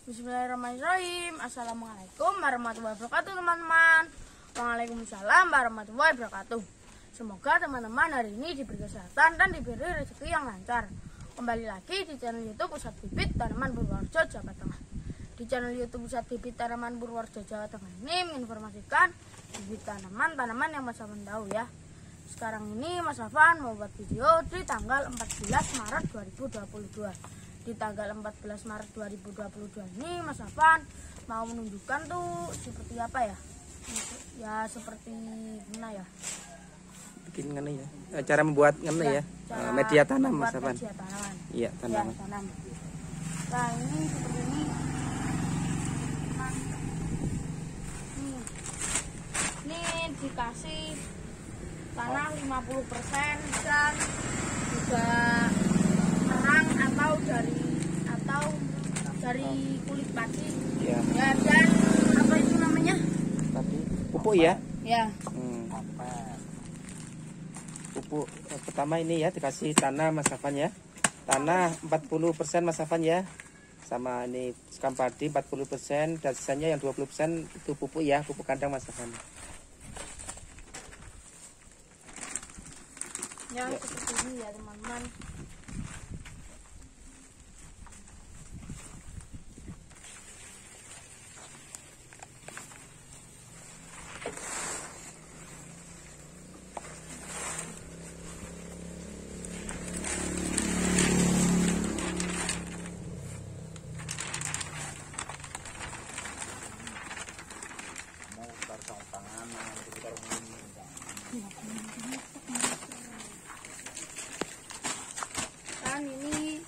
Bismillahirrahmanirrahim. Assalamualaikum warahmatullahi wabarakatuh teman-teman. Waalaikumsalam warahmatullahi wabarakatuh. Semoga teman-teman hari ini diberi kesehatan dan diberi rezeki yang lancar. Kembali lagi di channel YouTube Pusat Bibit Tanaman Purworejo, Jawa Tengah. Di channel YouTube Pusat Bibit Tanaman Purworejo, Jawa Tengah ini menginformasikan bibit tanaman yang Mas Afan tahu ya. Sekarang ini Mas Afan mau buat video di tanggal 14 Maret 2022. Di tanggal 14 Maret 2022 ini Mas Afan mau menunjukkan tuh seperti apa ya? Ya seperti gimana ya? Bikin ngene ya. Cara membuat ngene ya. Media tanam Mas Afan. Media tanaman. Iya, tanaman. Ya, tanam. Nah, ini seperti ini. Ini dikasih tanah 50% dan juga kerang atau dari kulit padi. Iya. Ya, dan apa itu namanya? Padi. Pupuk ya? Ya. Pupuk pertama ini ya dikasih tanah Mas Afan ya. Tanah 40% Mas Afan ya. Sama ini sekam padi 40% dan sisanya yang 20% itu pupuk ya, pupuk kandang Mas Afan. Ya, seperti ini ya teman-teman. Dan ini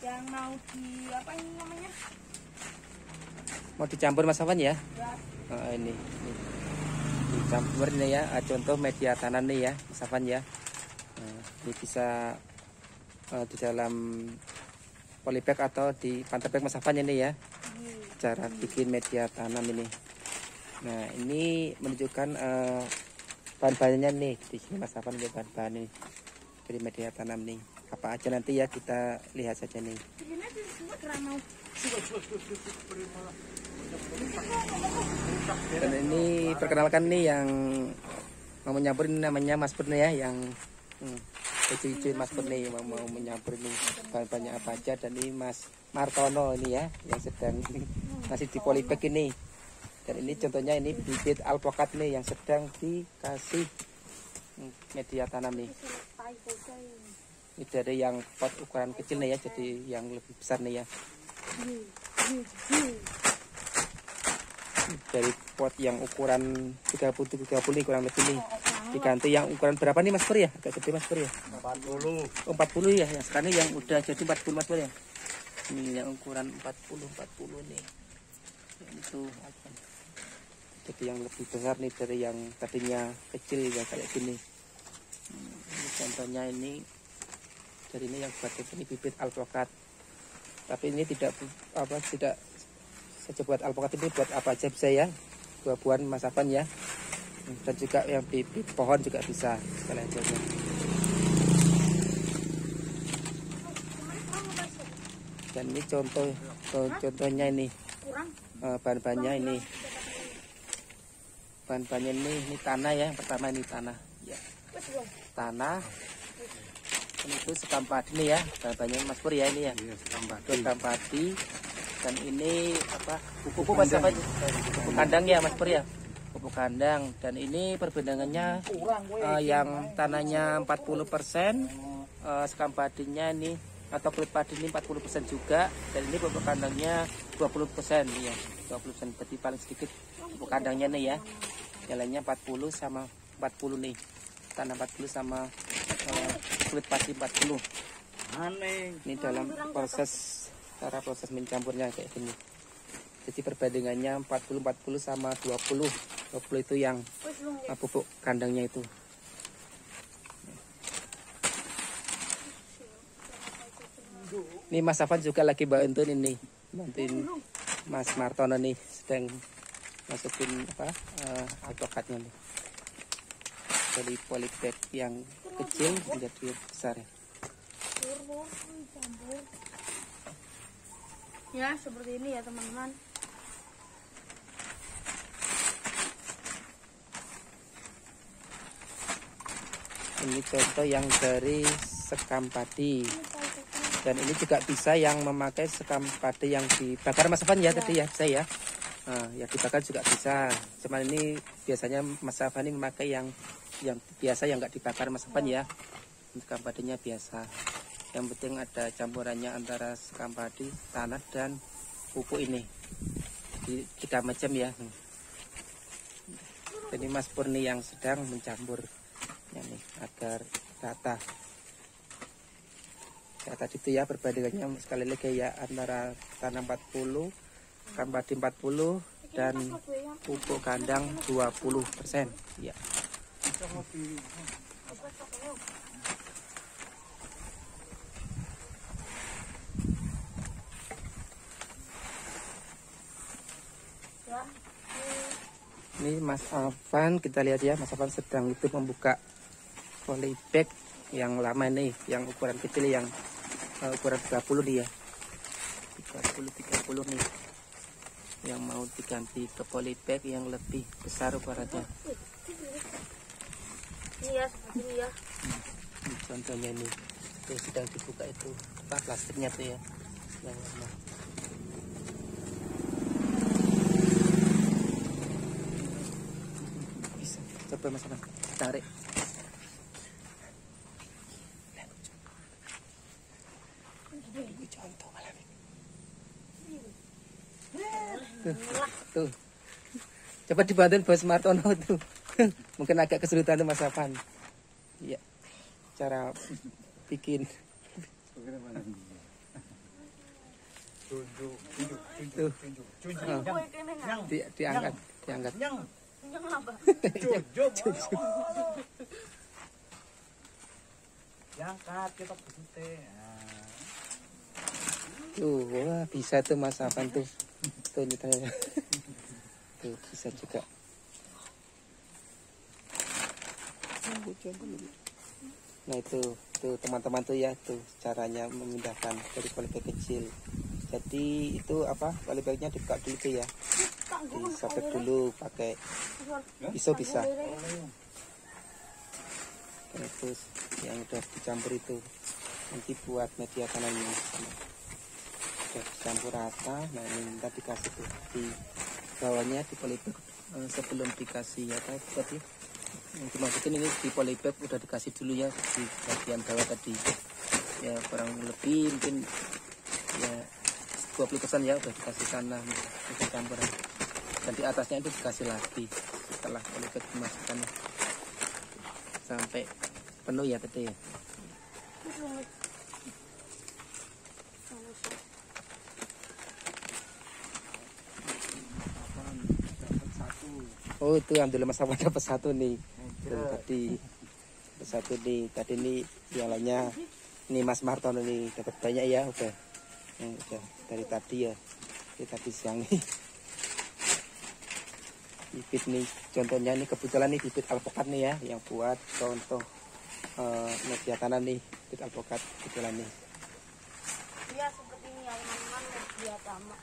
yang mau di apa ini namanya? Mau dicampur Mas Afan ya? Ya. Ini dicampur ini ya. Contoh media tanam nih ya Mas Afan ya. Ini bisa di dalam polybag atau di pantai bag Mas Afan ini ya. Cara bikin media tanam ini. Nah, ini menunjukkan bahan-bahannya nih di sini Mas Afan, bahan-bahan ini dari media tanam nih. Apa aja nanti ya kita lihat saja nih. Dan ini perkenalkan nih yang mau menyampur ini namanya Mas Pur nih ya, yang cucu Mas Pur nih mau menyampur ini bahan-bahannya apa aja. Dan ini Mas Martono ini ya yang sedang masih di polybag ini. Dan ini contohnya ini bibit alpukat nih yang sedang dikasih media tanam nih. Ini dari yang pot ukuran kecil nih ya, jadi yang lebih besar nih ya. Dari pot yang ukuran 30 kurang lebih nih. Diganti yang ukuran berapa nih Mas Pur ya? Agak gede Mas Pur ya? 40. Oh, 40 ya. Yang sekarang yang udah jadi 40 Mas Pur ya. Ini yang ukuran 40 nih. Itu jadi yang lebih besar nih dari yang tadinya kecil ya kayak gini. Ini contohnya ini dari ini yang buat ini bibit alpukat. Tapi ini tidak saja buat alpukat, ini buat apa aja bisa ya. Buah-buahan Mas Afan ya. Dan juga yang bibit pohon juga bisa sekalian aja. Dan ini contohnya ini bahan-bahannya ini. Bahan-bahannya ini tanah ya. Pertama ini tanah ya. Tanah. Ini itu sekam padi nih ya. Bahan-bahannya Mas Pur ya ini ya. Sekam padi. Dan ini apa? Pupuk Mas apa? Pupuk kandang ya Mas Pur ya. Pupuk kandang. Dan ini perbendangannya yang tanahnya 40%, sekam padinya ini atau kulit padi ini 40% juga. Dan ini pupuk kandangnya 20% ya. 20%, berarti paling sedikit pupuk kandangnya nih ya. Yang lainnya 40 sama 40 nih. Tanah 40 sama kulit padi 40. Ini dalam cara proses mencampurnya kayak gini. Jadi perbandingannya 40 sama 20. 20 itu yang pupuk kandangnya itu. Ini Mas Afan juga lagi bantuin Mas Martono nih, sedang masukin alpukatnya nih dari polybag yang kecil menjadi besar ya. Ya, seperti ini ya teman-teman. Ini contoh yang dari sekam padi. Dan ini juga bisa yang memakai sekam padi yang dibakar Mas Afan ya, tadi ya, bisa ya. Nah, yang dibakar juga bisa. Cuman ini biasanya Mas Afan ini memakai yang biasa, yang nggak dibakar Mas Afan ya. Sekam padinya biasa. Yang penting ada campurannya antara sekam padi, tanah dan pupuk ini. Jadi 3 macam ya. Jadi Mas Purni yang sedang mencampur nih agar rata. Ya tadi itu ya perbandingannya sekali lagi ya, antara tanah 40, sekam padi 40 dan pupuk kandang 20%. Ya. Ini Mas Afan, kita lihat ya, Mas Afan sedang itu membuka polybag yang lama nih, yang ukuran kecil, yang ukuran 30 nih ya. 30 nih. Yang mau diganti ke polybag yang lebih besar ukurannya. Ini ya, seperti ini ya. Ini contohnya ini. Tuh sedang dibuka itu apa plastiknya tuh ya. Yang lama. Bisa. Coba Mas Afan, tarik. Contoh malam tuh. Coba dibantuin Bos Martono tuh. Mungkin agak kesulitan tuh Mas Afan. Iya. Cara bikin. Tuh. Diangkat. Diangkat kita bersute. Tuh, wah bisa tuh Mas Afan tuh. Tuh nyatanya. Tuh bisa juga. Nah itu tuh teman-teman tuh ya, tuh caranya memindahkan dari polybag kecil. Jadi itu apa, polybagnya dibuka dulu tuh ya, disobek dulu pakai pisau bisa. Terus yang udah dicampur itu nanti buat media tanamnya. Udah dicampur rata. Nah ini minta dikasih tuh di bawahnya di polybag sebelum dikasih ya tadi. Dimasukin ini di polybag udah dikasih dulu ya di bagian bawah tadi ya, kurang lebih mungkin ya 20% ya udah dikasih tanah untuk campuran, dan di atasnya itu dikasih lagi setelah polybag dimasukkan sampai penuh ya tadi ya. Oh itu alhamdulillah Mas Afan dapat satu nih. Tuh, tadi satu nih, tadi nih yang lainnya ini Mas Martono nih dapat banyak ya, udah dari tadi ya, dari tadi siang nih. Bibit nih contohnya nih, kebetulan nih bibit alpukat nih ya, yang buat contoh media tanam nih, bibit alpukat kebetulan nih. Ya seperti ini ya teman-teman, media tanam.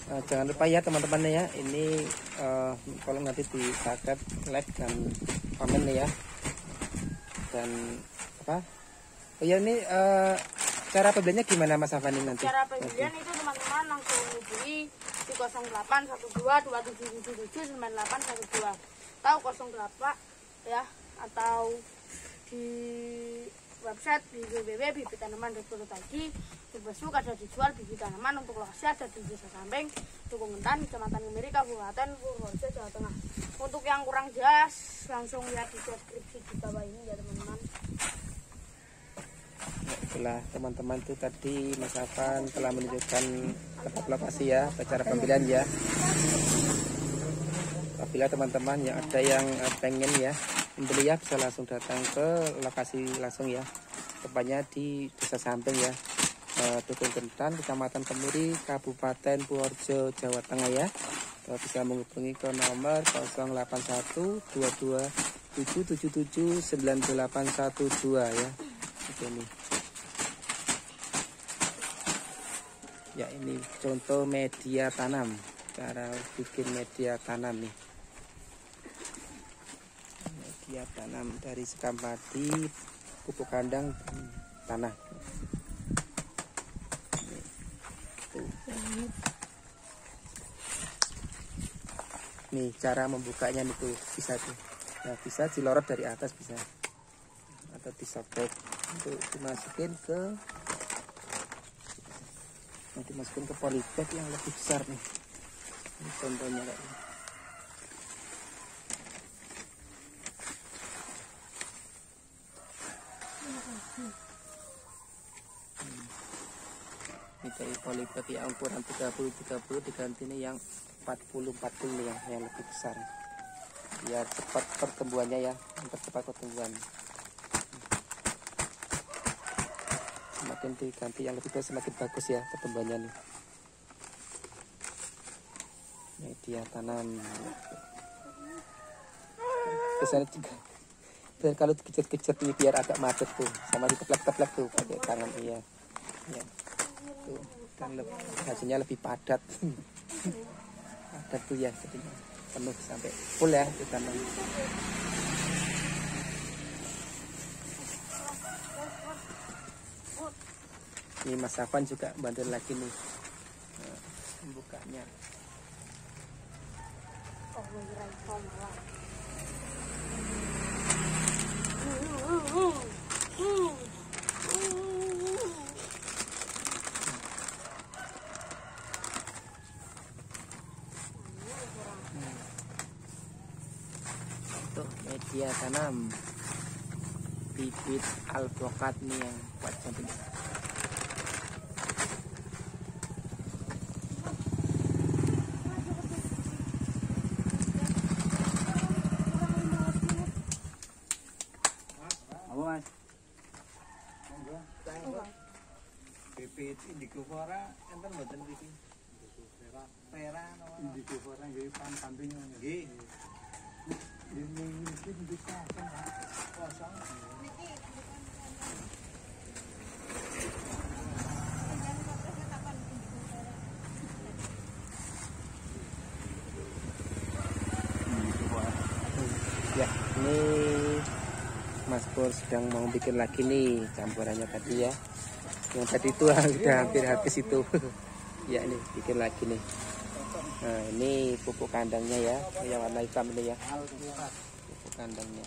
Jangan lupa ya teman-teman ya, ini kalau nanti dipakai like dan komen ya, dan apa? Oh ya ini cara pembeliannya gimana Mas Afan nanti? Cara pembelian itu teman-teman langsung hubungi di 081227779812 atau 08 ya, atau di website di www.bibitanaman.co.id. Di Facebook ada dijual bibit tanaman untuk lokasi ada di Desa Samping, Dukuh Ngentan, Kecamatan Kemiri, Kabupaten Purworejo, Jawa Tengah. Untuk yang kurang jelas langsung lihat di deskripsi di bawah ini ya teman-teman. Itulah teman-teman tuh tadi Mas Afan telah menunjukkan tempat lokasi ya, cara pembelian ya. Apabila teman-teman yang ada yang pengen ya membeli ya, bisa langsung datang ke lokasi langsung ya, tepatnya di Desa Samping ya, Dukuh Ngentan, Kecamatan Kemiri, Kabupaten Purworejo, Jawa Tengah ya. Atau bisa menghubungi ke nomor 0817779812 ya. Ini. Ya, ini contoh media tanam, cara bikin media tanam nih. Media tanam dari sekam padi, pupuk kandang, tanah. Nih cara membukanya nih tuh bisa tuh. Nah, bisa dilorot dari atas bisa, atau disobek untuk dimasukin ke polybag yang lebih besar nih. Ini contohnya kayak ini. Ini kayak polybag yang ukuran 30-30 diganti nih yang 40-40 yang lebih besar. Biar cepat pertumbuhannya ya, mempercepat pertumbuhan. Semakin diganti yang lebih besar semakin bagus ya pertumbuhannya nih. Media tanam. Biasanya juga dan kalau dikejar-kejar nih biar agak macet tuh, sama diteplak-teplak tuh pakai tangan iya. Ya. Tuh, kan hasilnya lebih padat. Padat tuh ya, jadi penuh sampai full ya ditanam. Ini Mas Afan juga bantu lagi nih membukanya. Untuk media tanam bibit alpukat nih yang buat cantik. Bibit Indigofora enten mboten iki? Pera napa? Indigofora nggih pan-panding nggih. Ini bisa kosong. Ya, ini Mas Pur sedang mau bikin lagi nih campurannya tadi ya. Yang tadi itu udah hampir habis itu. Ya, ini bikin lagi nih. Nah, ini pupuk kandangnya ya, yang warna hitam ini ya. Pupuk kandangnya.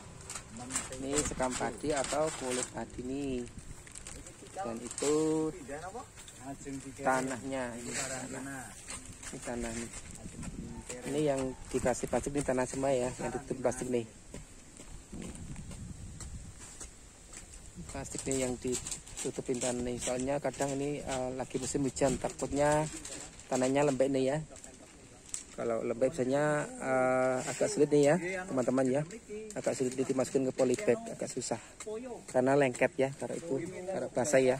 Ini sekam padi atau kulit padi nih. Dan itu tanahnya, ini tanah. Ini tanah nih. Ini yang dikasih plastik ini tanah semua ya, yang ditutup plastik nih. Plastik nih yang ditutupin tanah nih, soalnya kadang ini lagi musim hujan, takutnya tanahnya lembek nih ya. Kalau lembek biasanya agak sulit nih ya teman-teman ya, agak sulit dimasukin ke polybag, agak susah karena lengket ya, karena basah ya.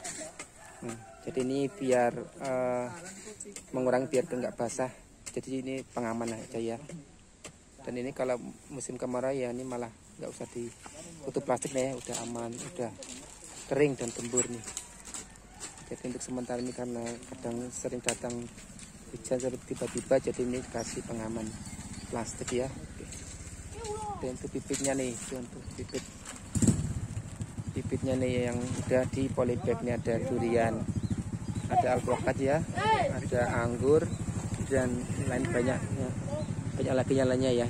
Jadi ini biar mengurangi biar nggak basah, jadi ini pengaman aja ya. Dan ini kalau musim kemarau ya ini malah nggak usah ditutup plastik nih ya, udah aman, udah kering dan gembur nih. Jadi untuk sementara ini karena kadang sering datang hujan tiba-tiba, jadi ini kasih pengaman plastik ya. Dan untuk bibitnya nih, untuk bibitnya nih yang udah di polybag nih, ada durian, ada alpukat ya, ada anggur dan lain banyak ya. Banyak lagi yang lainnya ya.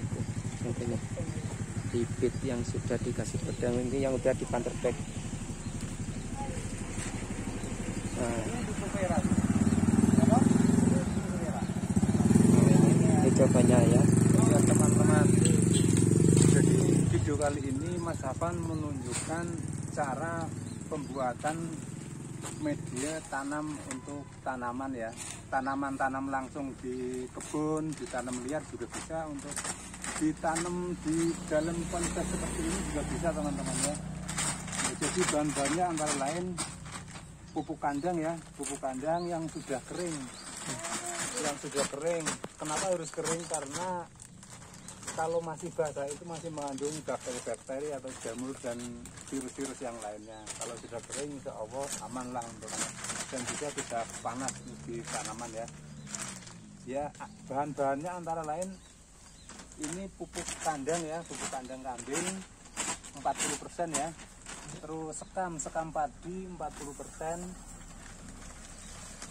Contohnya bibit yang sudah dikasih pedang, ini yang udah di panter bag. Nah, ini cobannya ya. Ya teman-teman, jadi video kali ini Mas Afan menunjukkan cara pembuatan media tanam untuk tanaman ya. Tanaman tanam langsung di kebun, ditanam liar juga bisa, untuk ditanam di dalam kontes seperti ini juga bisa teman-teman ya. Jadi bahan-bahannya antara lain pupuk kandang ya, pupuk kandang yang sudah kering, Kenapa harus kering? Karena kalau masih basah itu masih mengandung bakteri-bakteri atau jamur dan virus-virus yang lainnya. Kalau sudah kering, insya Allah aman lah untuk anak. Dan juga tidak panas di tanaman ya. Ya, bahan-bahannya antara lain ini pupuk kandang ya, pupuk kandang kambing 40% ya. Terus sekam padi 40%.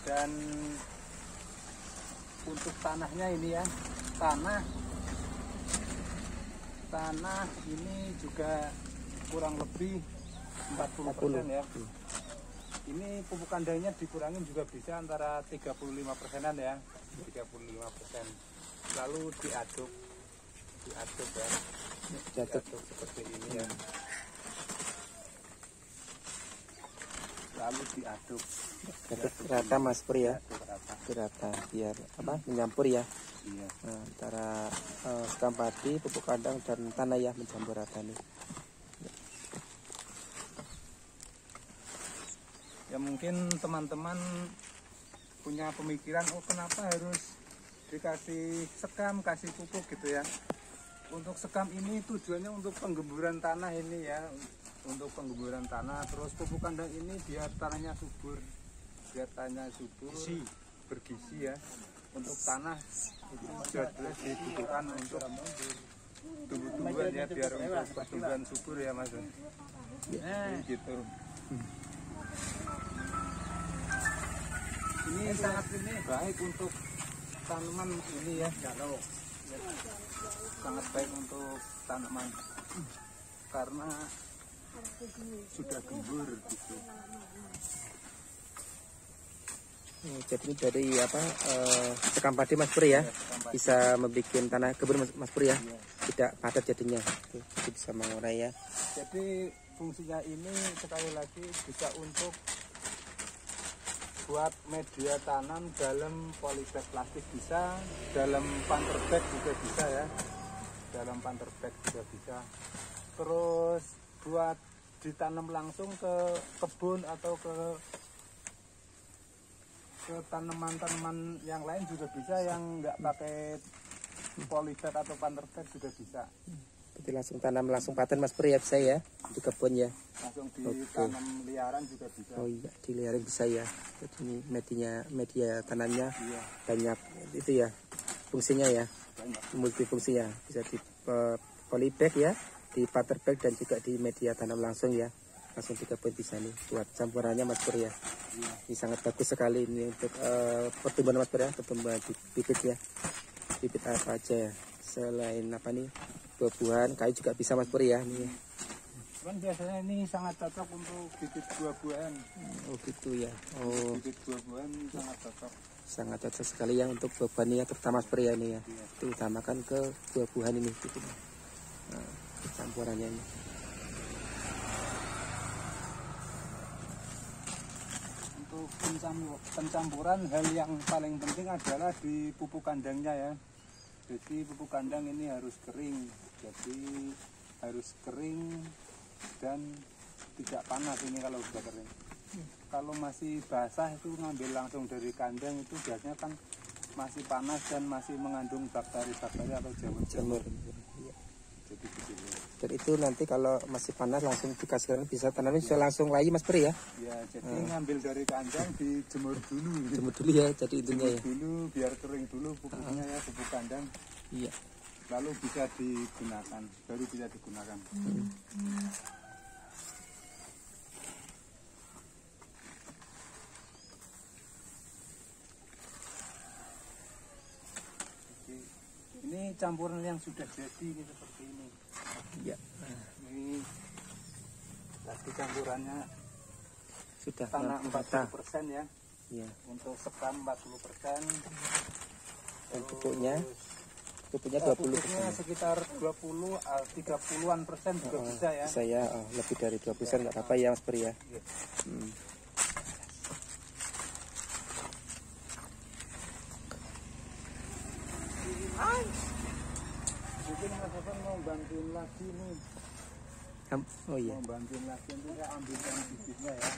Dan untuk tanahnya ini ya, tanah ini juga kurang lebih 40% ya. Ini pupuk kandangnya dikurangin juga bisa antara 35%-an ya, 35%. Lalu diaduk ya, diaduk seperti ini ya. Lalu diaduk rata Mas Pur ya, rata. rata biar apa menyampur ya. Iya. Nah, antara sekam padi, pupuk kandang dan tanah ya mencampur rata nih. Ya mungkin teman-teman punya pemikiran, oh kenapa harus dikasih sekam, kasih pupuk gitu ya. Untuk sekam ini tujuannya untuk penggemburan tanah ini ya, untuk penggemburan tanah. Terus pupuk kandang ini biar tanahnya subur, bergizi ya. Untuk tanah itu jelas dibutuhkan untuk tumbuh-tumbuhan ya, biar untuk pertumbuhan subur ya Mas. Gitu. Ini sangat baik untuk tanaman ini ya, sangat baik untuk tanaman karena sudah gembur gitu. Jadi dari apa sekam padi Mas Pur ya, bisa membuat tanah kebun Mas Pur ya, tidak padat jadinya, jadi bisa mengurai ya. Jadi fungsinya ini sekali lagi bisa untuk buat media tanam dalam polybag plastik bisa, dalam panter bag juga bisa ya, dalam panter bag juga bisa. Terus buat ditanam langsung ke kebun atau ke tanaman-tanaman yang lain juga bisa, yang nggak pakai polybag atau panter bag juga bisa. Jadi langsung tanam langsung paten Mas Pur ya, bisa ya di kebun ya. Langsung ditanam liaran juga bisa. Oh iya, di liaran bisa ya. Jadi ini media tanamnya Iya. banyak itu ya fungsinya ya, Banyak. multifungsinya, bisa di polybag ya, di pater bag dan juga di media tanam langsung ya, langsung di kebun bisa nih buat campurannya Mas Pur ya. Iya. Ini sangat bagus sekali ini untuk pertumbuhan Mas Pur ya, pertumbuhan bibit ya, bibit apa aja ya, selain apa nih buah-buahan, kayu juga bisa Mas Pur ya nih. Cuman biasanya ini sangat cocok untuk bibit buah-buahan. Oh gitu ya. Oh, Bibit buah-buahan sangat cocok. sangat cocok sekali ya untuk buah-buahan ya, terutama Mas Pur ya ini ya. Iya. Terutamakan ke buah-buahan ini gitu. Nah, campurannya ini. Untuk pencampuran, hal yang paling penting adalah di pupuk kandangnya ya. Jadi pupuk kandang ini harus kering. Jadi harus kering dan tidak panas ini kalau sudah kering. Kalau masih basah itu ngambil langsung dari kandang itu biasanya kan masih panas dan masih mengandung bakteri-bakteri atau jamur-jamur. Iya. Jadi begini. Dan itu nanti kalau masih panas langsung dikasihkan bisa tanaman bisa langsung layu Mas Pur ya. Ya, jadi ngambil dari kandang dijemur dulu. Jemur dulu ya, jadi intinya Jemur ya. dulu biar kering dulu pupuknya ya, pupuk kandang. Iya. Lalu bisa digunakan, baru bisa digunakan. Oke. Ini campuran yang sudah jadi ini seperti ini. Iya. Ini tadi campurannya Sudah tanah rata. 40% ya. Iya. Untuk sekam 40%. Dan pupuknya Pupuknya 20%. sekitar 20 30-an persen juga bisa ya. Bisa ya, lebih dari 20% nggak apa-apa ya Mas Pur ya. Iya. Hmm. Mungkin Mas Evan mau bantuin lagi nih. Oh iya. Mau bantuin lagi nanti saya ambilkan bibitnya ya.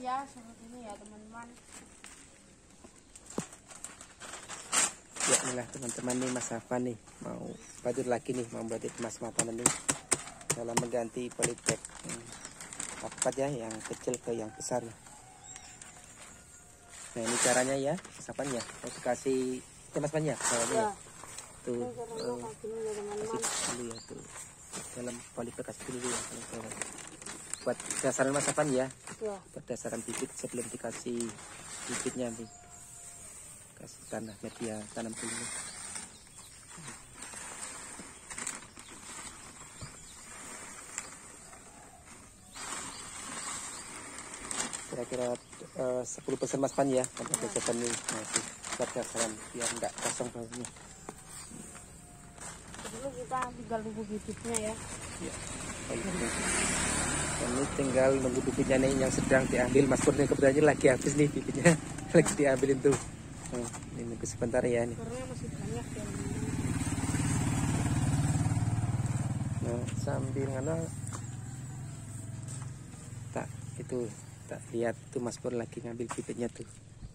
ya seperti ini ya teman-teman. Ya inilah teman-teman nih Mas Afan nih mau badut lagi nih, mau badut emas mata nih dalam mengganti polybag ya, yang kecil ke yang besar. Nah ini caranya ya Mas Afan ya, mau dikasih Mas Afan ya Ya. Tuh Kasih teman-teman. dulu ya tuh dalam polybag, kasih dulu ya buat dasaran Mas Afan ya, Ya. buat dasaran bibit sebelum dikasih bibitnya nih, kasih tanah media tanam dulu. Kira-kira 10% Mas Pan ya, sampai dasaran nih masih buat dasaran biar enggak kosong baunya. Dulu kita tinggal tunggu bibitnya ya. Ya, ini tinggal nunggu bibitnya nih yang sedang diambil. Mas Pur nih kebetulan lagi habis nih bibitnya, lagi diambilin tuh. Ini nunggu sebentar ya nih. Karena masih banyak ya. Nah sambil ngana tak itu tak lihat tuh Mas Pur lagi ngambil bibitnya tuh,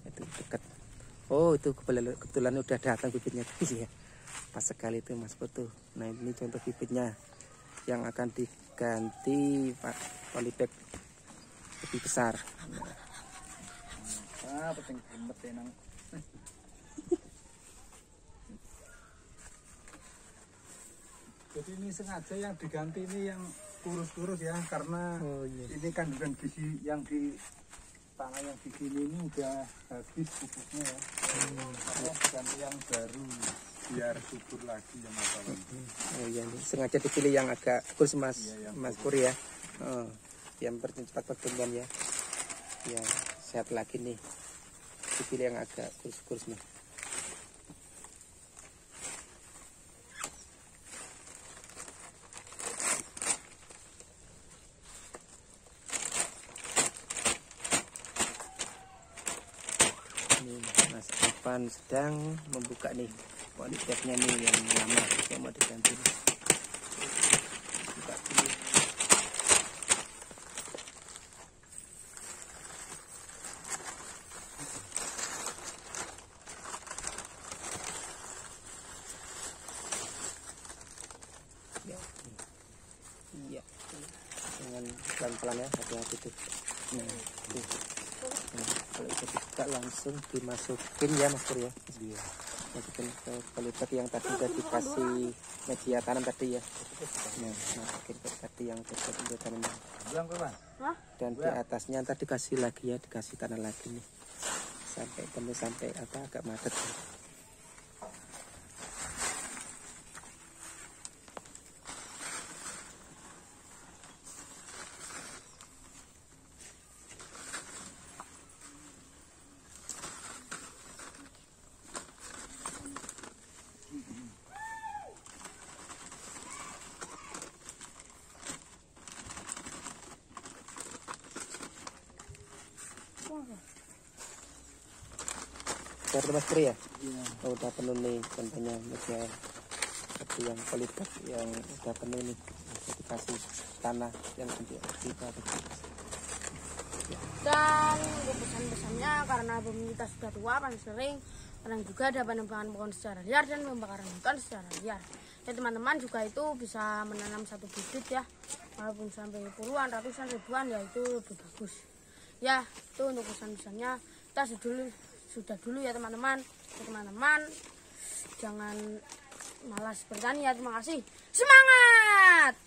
itu dekat. Oh itu kebetulan udah datang bibitnya tuh ya, pas sekali tuh Mas Pur tuh. Nah ini contoh bibitnya yang akan diganti polybag lebih besar. Penting gemet enang. Jadi ini sengaja yang diganti ini yang kurus-kurus ya, karena ini kandungan gizi yang di tanah yang di sini ini udah habis pupuknya ya. Karena diganti yang baru biar subur lagi ya masalah. Oh iya, sengaja dipilih yang agak kurus Mas, Iya, Mas Pur ya. Yang mempercepat pertumbuhan ya. Ya sehat lagi nih. Dipilih yang agak kurus-kurus nih. Ini Mas Afan sedang membuka nih polybagnya nih yang lama yang mau diganti. Buka dulu. Ya, iya, dengan pelan-pelan ya, hati-hati tuh. Nah, tuh. Nah, kalau itu dibuka langsung dimasukin ya Mas Pur ya. Iya. Masukin ke polybag yang tadi udah dikasih media tanam tadi ya. Nah, masukin ke tadi yang media tanam. Dan di atasnya ntar dikasih lagi ya, dikasih tanah lagi nih. Sampai penuh, sampai apa agak madet. Udah Mas Pur ya? Iya. Oh, udah penuh nih contohnya media seperti yang polybag yang udah penuh nih, bisa dikasih tanah yang untuk kita. Dan untuk pesan-pesannya, karena bumi kita sudah tua, panas sering, kadang juga ada penebangan pohon secara liar dan pembakaran hutan secara liar. Ya teman-teman juga itu bisa menanam satu bibit ya, walaupun sampai puluhan, ratusan, ribuan ya itu lebih bagus. Ya itu untuk pesan-pesannya, kita sudah dulu ya teman-teman. Ya, teman-teman jangan malas bertani ya, terima kasih, semangat.